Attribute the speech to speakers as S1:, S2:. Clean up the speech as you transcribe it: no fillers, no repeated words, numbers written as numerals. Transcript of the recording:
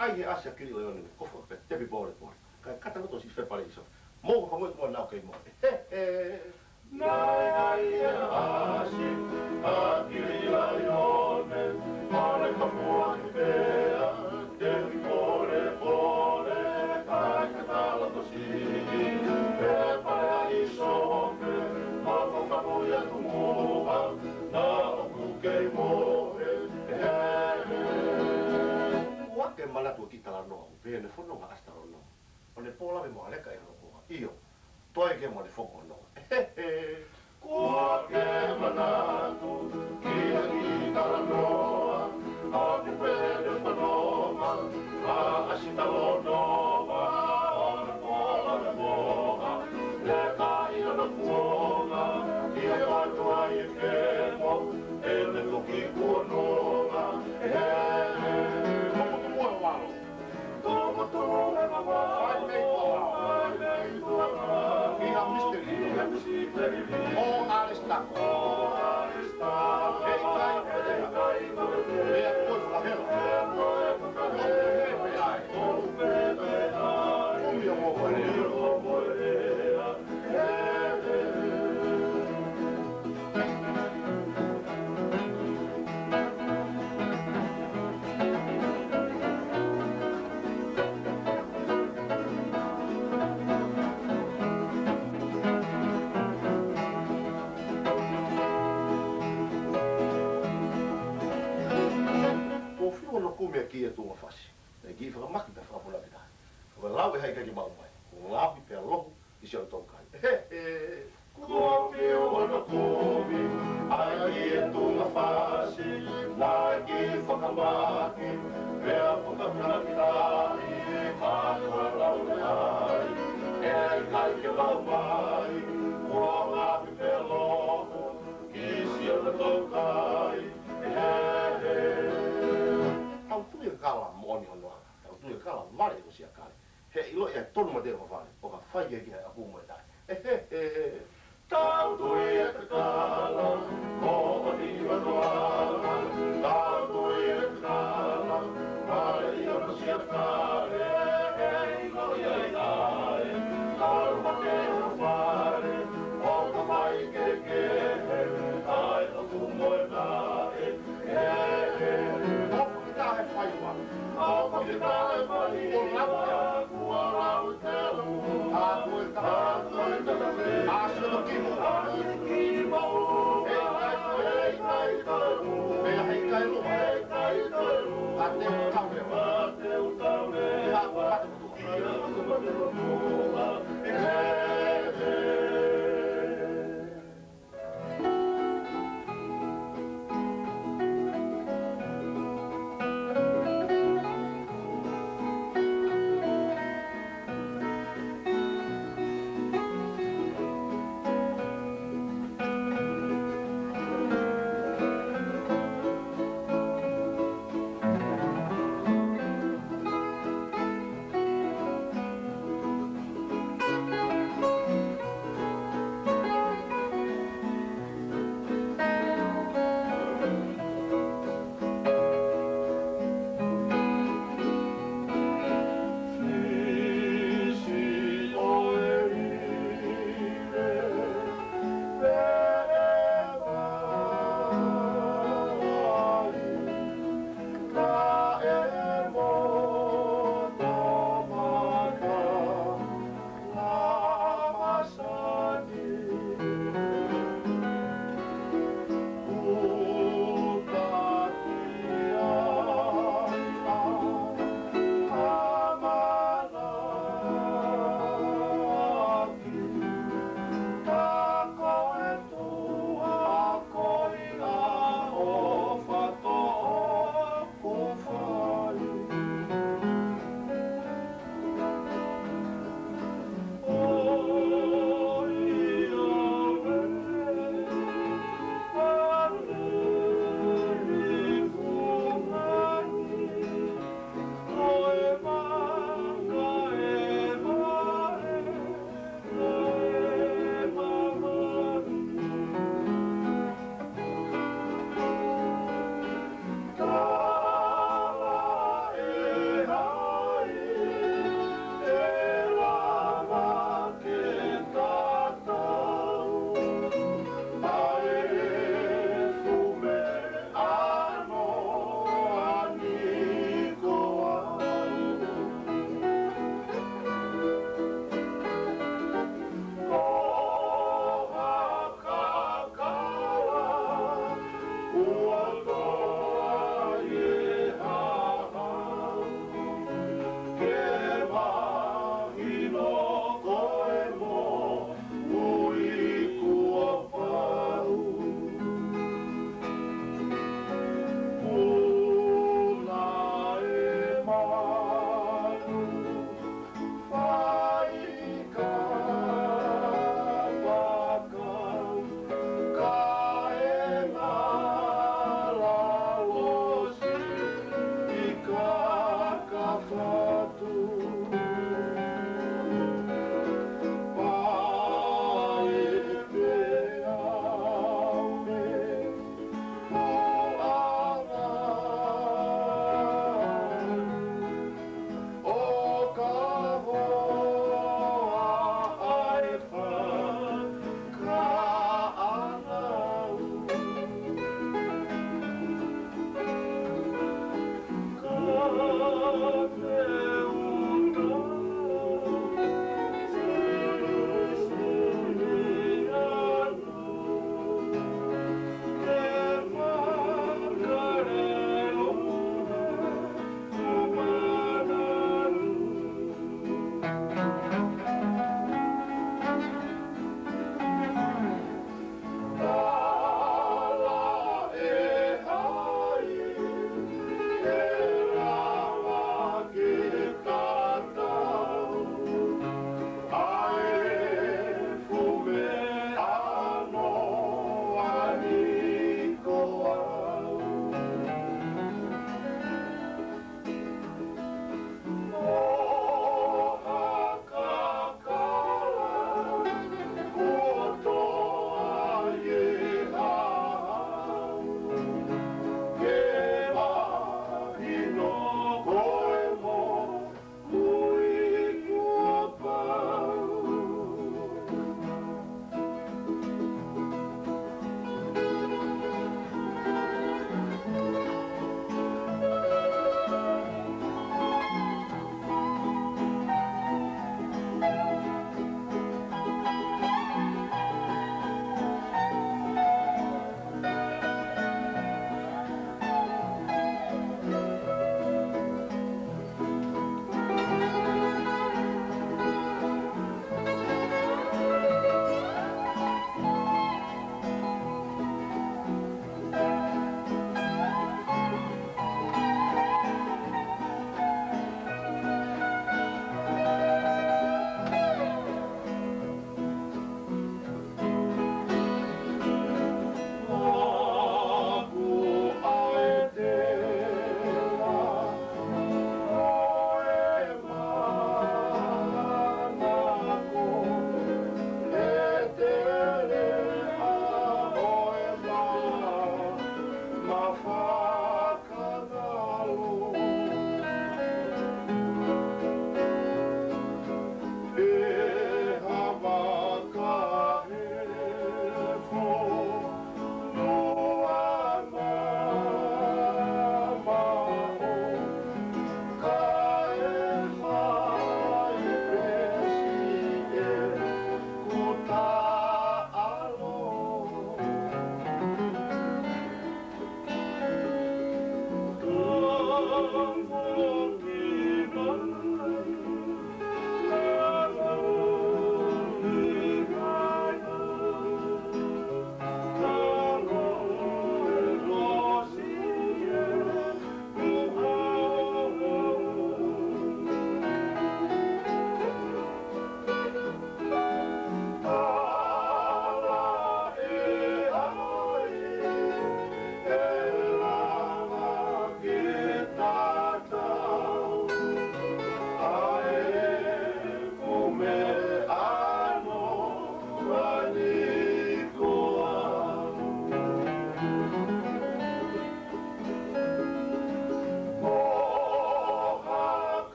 S1: Ai asia kiri o ni ko fo te bi bole po. Ka kata no to si fe pale iso. Mo ko mo na ke mo. Nai ai asi a kiri la yone. Ale ka po pe te bi bole bole ka kata la to si. Fe pale iso pe mo ko ka mo ya tu mo na o ku ke mo. Ke mana tu kita la no pe ne fo no ga hasta no o ne pola me mo ale ka no ko io toi ke mo le fo no ko ke mana tu kita la no a ku pe de fo no ma a asita lo no ma o ne pola me mo le ka io no ko ma io ko tu ai ke mo e le lo ki ko no ma Kumia ki e tua fasi. E ki whaka maki pe whakapuna ki tahi. Whaka lau e hei kaki mau mai. Ko ngāpi pe lohu i se o tau kai. Kua pio ana kumi, ai e tunga fasi. Nā ki whakamaki, pea whakapuna ki tahi. Kātua lau ne ai, e kai ke mau mai. Kua ngāpi pe lohu, ki se o tau kai. Tau tui kala moni o noa, tau tui kala mare o sia kare. He ilo e tonu ma te o whare, o ka whai e ki hei apu mo e tai. Tau tui e te kala, ko o ni wanoa. Tau tui e te kala, mare i o sia kare.